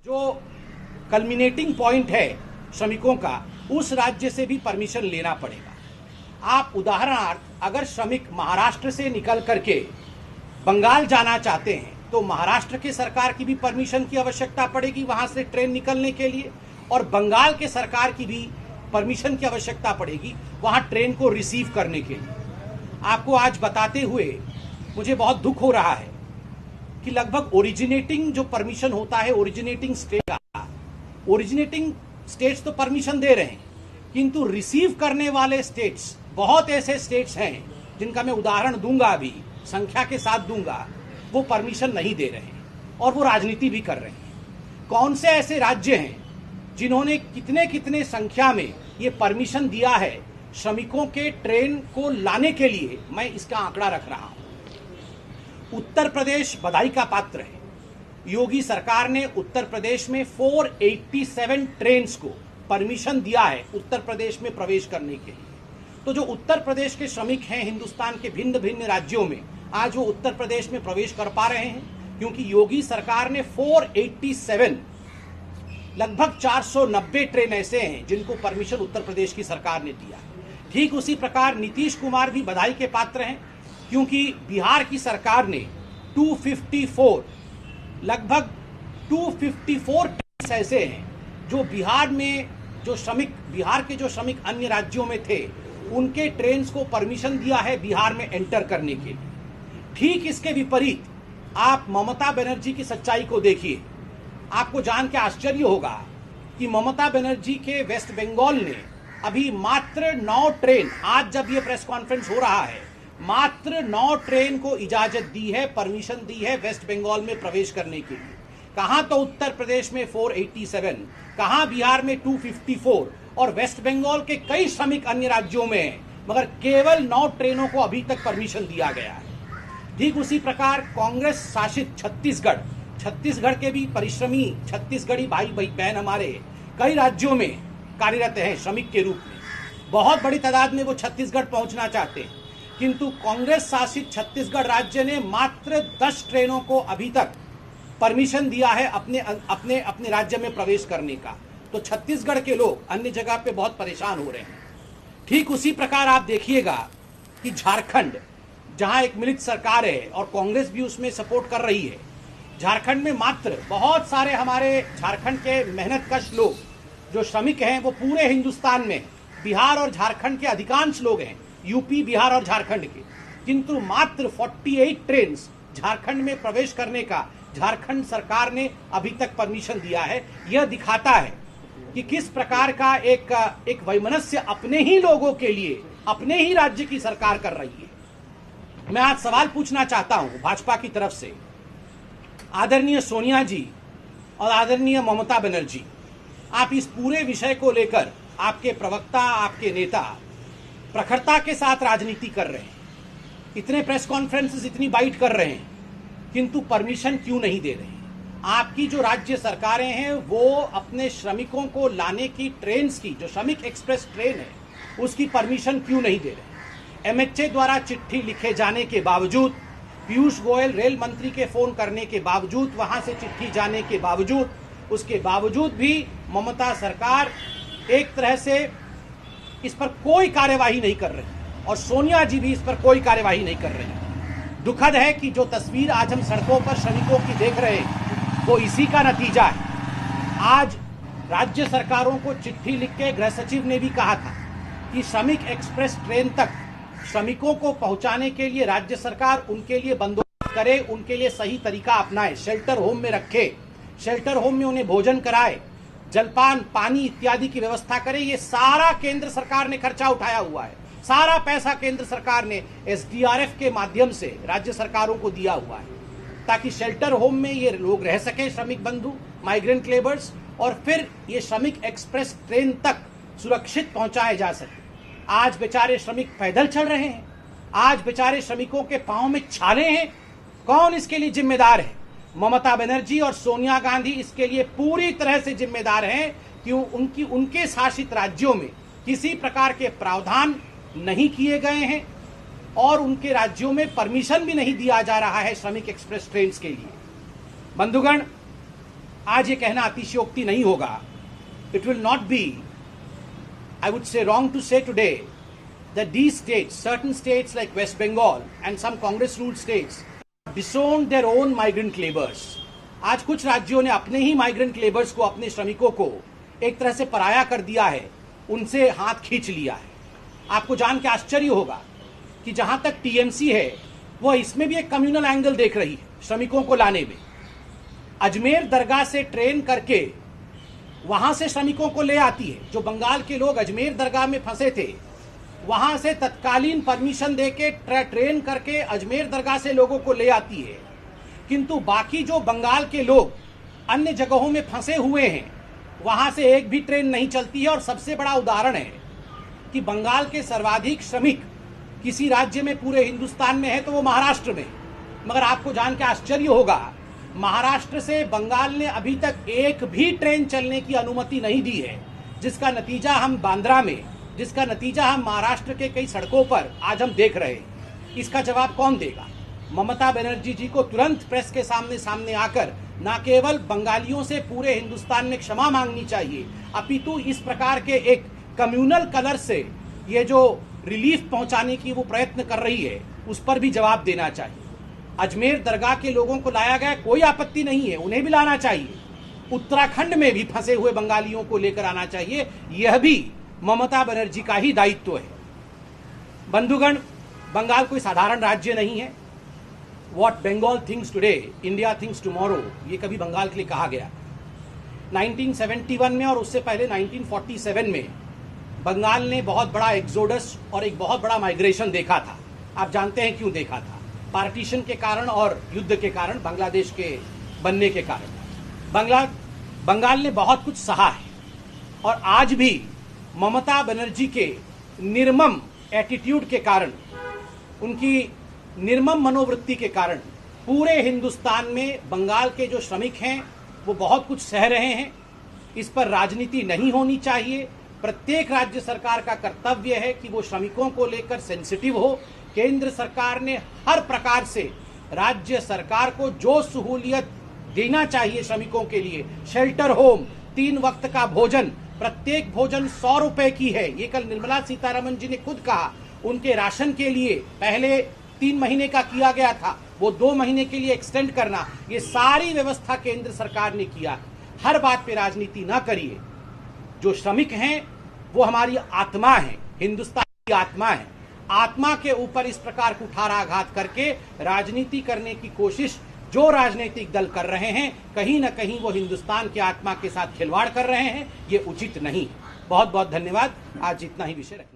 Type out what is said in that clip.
जो culminating point है श्रमिकों का, उस राज्य से भी परमिशन लेना पड़ेगा। आप उदाहरणार्थ अगर श्रमिक महाराष्ट्र से निकल करके बंगाल जाना चाहते हैं तो महाराष्ट्र के सरकार की भी परमिशन की आवश्यकता पड़ेगी वहां से ट्रेन निकलने के लिए, और बंगाल के सरकार की भी परमिशन की आवश्यकता पड़ेगी वहां ट्रेन को रिसीव करने के लिए। आपको आज बताते हुए मुझे बहुत दुख हो रहा है कि लगभग ओरिजिनेटिंग जो परमिशन होता है ओरिजिनेटिंग स्टेट्स तो परमिशन दे रहे हैं, किंतु रिसीव करने वाले स्टेट्स, बहुत ऐसे स्टेट्स हैं जिनका मैं उदाहरण दूंगा, अभी संख्या के साथ दूंगा, वो परमिशन नहीं दे रहे हैं और वो राजनीति भी कर रहे हैं। कौन से ऐसे राज्य हैं जिन्होंने कितने कितने संख्या में ये परमिशन दिया है श्रमिकों के ट्रेन को लाने के लिए, मैं इसका आंकड़ा रख रहा हूं। उत्तर प्रदेश बधाई का पात्र है। योगी सरकार ने उत्तर प्रदेश में 487 ट्रेन्स को परमिशन दिया है उत्तर प्रदेश में प्रवेश करने के लिए। तो जो उत्तर प्रदेश के श्रमिक हैं हिंदुस्तान के भिन्न भिन्न राज्यों में, आज वो उत्तर प्रदेश में प्रवेश कर पा रहे हैं क्योंकि योगी सरकार ने 487, लगभग 490 ट्रेन ऐसे हैं जिनको परमिशन उत्तर प्रदेश की सरकार ने दिया। ठीक उसी प्रकार नीतीश कुमार भी बधाई के पात्र हैं क्योंकि बिहार की सरकार ने 254, लगभग 254 ट्रेन ऐसे हैं जो बिहार में बिहार के जो श्रमिक अन्य राज्यों में थे उनके ट्रेन को परमिशन दिया है बिहार में एंटर करने के लिए। ठीक इसके विपरीत आप ममता बनर्जी की सच्चाई को देखिए। आपको जान के आश्चर्य होगा कि ममता बनर्जी के वेस्ट बंगाल ने अभी मात्र 9 ट्रेन, आज जब ये प्रेस कॉन्फ्रेंस हो रहा है, मात्र 9 ट्रेन को इजाजत दी है, परमिशन दी है वेस्ट बंगाल में प्रवेश करने के लिए। कहां तो उत्तर प्रदेश में 487, कहां बिहार में 254 और वेस्ट बंगाल के कई श्रमिक अन्य राज्यों में हैं, मगर केवल 9 ट्रेनों को अभी तक परमिशन दिया गया है। ठीक उसी प्रकार कांग्रेस शासित छत्तीसगढ़ के भी परिश्रमी छत्तीसगढ़ी भाई बहन हमारे कई राज्यों में कार्यरत हैं श्रमिक के रूप में। बहुत बड़ी तादाद में वो छत्तीसगढ़ पहुंचना चाहते हैं, किंतु कांग्रेस शासित छत्तीसगढ़ राज्य ने मात्र 10 ट्रेनों को अभी तक परमिशन दिया है अपने राज्य में प्रवेश करने का। तो छत्तीसगढ़ के लोग अन्य जगह पे बहुत परेशान हो रहे हैं। ठीक उसी प्रकार आप देखिएगा कि झारखंड, जहां एक मिलित सरकार है और कांग्रेस भी उसमें सपोर्ट कर रही है, झारखंड में मात्र बहुत सारे हमारे झारखंड के मेहनतकश लोग जो श्रमिक हैं वो पूरे हिंदुस्तान में, बिहार और झारखंड के अधिकांश लोग हैं, यूपी, बिहार और झारखंड के, किंतु मात्र 48 ट्रेन झारखंड में प्रवेश करने का झारखंड सरकार ने अभी तक परमिशन दिया है। यह दिखाता है कि किस प्रकार का एक वैमनस्य अपने ही लोगों के लिए अपने ही राज्य की सरकार कर रही है। मैं आज सवाल पूछना चाहता हूं भाजपा की तरफ से, आदरणीय सोनिया जी और आदरणीय ममता बनर्जी, आप इस पूरे विषय को लेकर आपके प्रवक्ता, आपके नेता प्रखरता के साथ राजनीति कर रहे हैं, इतने प्रेस कॉन्फ्रेंसेस, इतनी बाइट कर रहे हैं, किंतु परमिशन क्यों नहीं दे रहे हैं? आपकी जो राज्य सरकारें हैं वो अपने श्रमिकों को लाने की ट्रेन की, जो श्रमिक एक्सप्रेस ट्रेन है, उसकी परमिशन क्यों नहीं दे रहे? एमएचए द्वारा चिट्ठी लिखे जाने के बावजूद, पीयूष गोयल रेल मंत्री के फोन करने के बावजूद, वहां से चिट्ठी जाने के बावजूद, उसके बावजूद भी ममता सरकार एक तरह से इस पर कोई कार्यवाही नहीं कर रही और सोनिया जी भी इस पर कोई कार्यवाही नहीं कर रही। दुखद है कि जो तस्वीर आज हम सड़कों पर श्रमिकों की देख रहे हैं वो इसी का नतीजा है। आज राज्य सरकारों को चिट्ठी लिख के गृह सचिव ने भी कहा था कि श्रमिक एक्सप्रेस ट्रेन तक श्रमिकों को पहुंचाने के लिए राज्य सरकार उनके लिए बंदोबस्त करे, उनके लिए सही तरीका अपनाए, शेल्टर होम में रखे, शेल्टर होम में उन्हें भोजन कराए, जलपान, पानी इत्यादि की व्यवस्था करे। ये सारा केंद्र सरकार ने खर्चा उठाया हुआ है, सारा पैसा केंद्र सरकार ने एसडीआरएफ के माध्यम से राज्य सरकारों को दिया हुआ है ताकि शेल्टर होम में ये लोग रह सके, श्रमिक बंधु, माइग्रेंट लेबर्स, और फिर ये श्रमिक एक्सप्रेस ट्रेन तक सुरक्षित पहुंचाए जा सके। आज बेचारे श्रमिक पैदल चल रहे हैं, आज बेचारे श्रमिकों के पांव में छाले हैं। कौन इसके लिए जिम्मेदार है? ममता बनर्जी और सोनिया गांधी इसके लिए पूरी तरह से जिम्मेदार हैं कि उनके शासित राज्यों में किसी प्रकार के प्रावधान नहीं किए गए हैं और उनके राज्यों में परमिशन भी नहीं दिया जा रहा है श्रमिक एक्सप्रेस ट्रेन के लिए। बंधुगण, आज ये कहना अतिशयोक्ति नहीं होगा. It will not be, I would say, wrong to say today that these states, certain states like West Bengal and some Congress-ruled states, disowned their own migrant laborers. आज कुछ राज्यों ने अपने ही माइग्रेंट लेबर्स को, अपने श्रमिकों को एक तरह से पराया कर दिया है, उनसे हाथ खींच लिया है. आपको जान के आश्चर्य होगा कि जहां तक टीएमसी है वो इसमें भी एक कम्युनल एंगल देख रही है श्रमिकों को लाने में. अजमेर दरगाह से ट्रेन करके वहां से श्रमिकों को ले आती है. जो बंगाल के लोग अजमेर दरगाह में फंसे थे, वहां से तत्कालीन परमिशन देके ट्रेन करके अजमेर दरगाह से लोगों को ले आती है. किंतु बाकी जो बंगाल के लोग अन्य जगहों में फंसे हुए हैं, वहां से एक भी ट्रेन नहीं चलती है. और सबसे बड़ा उदाहरण है कि बंगाल के सर्वाधिक श्रमिक किसी राज्य में पूरे हिंदुस्तान में है तो वो महाराष्ट्र में. मगर आपको जान के आश्चर्य होगा, महाराष्ट्र से बंगाल ने अभी तक एक भी ट्रेन चलने की अनुमति नहीं दी है, जिसका नतीजा हम बांद्रा में, जिसका नतीजा हम महाराष्ट्र के कई सड़कों पर आज हम देख रहे हैं. इसका जवाब कौन देगा? ममता बनर्जी जी को तुरंत प्रेस के सामने आकर न केवल बंगालियों से पूरे हिंदुस्तान में क्षमा मांगनी चाहिए, अपितु इस प्रकार के एक कम्युनल कलर से ये जो रिलीफ पहुंचाने की वो प्रयत्न कर रही है, उस पर भी जवाब देना चाहिए. अजमेर दरगाह के लोगों को लाया गया, कोई आपत्ति नहीं है, उन्हें भी लाना चाहिए. उत्तराखंड में भी फंसे हुए बंगालियों को लेकर आना चाहिए. यह भी ममता बनर्जी का ही दायित्व है. बंधुगण, बंगाल कोई साधारण राज्य नहीं है. What Bengal thinks today, India thinks tomorrow, ये कभी बंगाल के लिए कहा गया. 1971 में और उससे पहले 1947 में बंगाल ने बहुत बड़ा एक्सोडस और एक बहुत बड़ा माइग्रेशन देखा था. आप जानते हैं क्यों देखा था? पार्टीशन के कारण और युद्ध के कारण, बांग्लादेश के बनने के कारण. बंगाल ने बहुत कुछ सहा है. और आज भी ममता बनर्जी के निर्मम एटीट्यूड के कारण, उनकी निर्मम मनोवृत्ति के कारण पूरे हिंदुस्तान में बंगाल के जो श्रमिक हैं वो बहुत कुछ सह रहे हैं. इस पर राजनीति नहीं होनी चाहिए. प्रत्येक राज्य सरकार का कर्तव्य है कि वो श्रमिकों को लेकर सेंसिटिव हो. केंद्र सरकार ने हर प्रकार से राज्य सरकार को जो सहूलियत देना चाहिए श्रमिकों के लिए, शेल्टर होम, 3 वक्त का भोजन, प्रत्येक भोजन 100 रुपए की है, ये कल निर्मला सीतारमण जी ने खुद कहा. उनके राशन के लिए पहले 3 महीने का किया गया था, वो 2 महीने के लिए एक्सटेंड करना, ये सारी व्यवस्था केंद्र सरकार ने किया. हर बात पे राजनीति ना करिए. जो श्रमिक हैं वो हमारी आत्मा है, हिंदुस्तान की आत्मा है. आत्मा के ऊपर इस प्रकार कुठाराघात करके राजनीति करने की कोशिश जो राजनीतिक दल कर रहे हैं, कहीं ना कहीं वो हिंदुस्तान की आत्मा के साथ खिलवाड़ कर रहे हैं. ये उचित नहीं. बहुत बहुत धन्यवाद. आज इतना ही विषय रखना.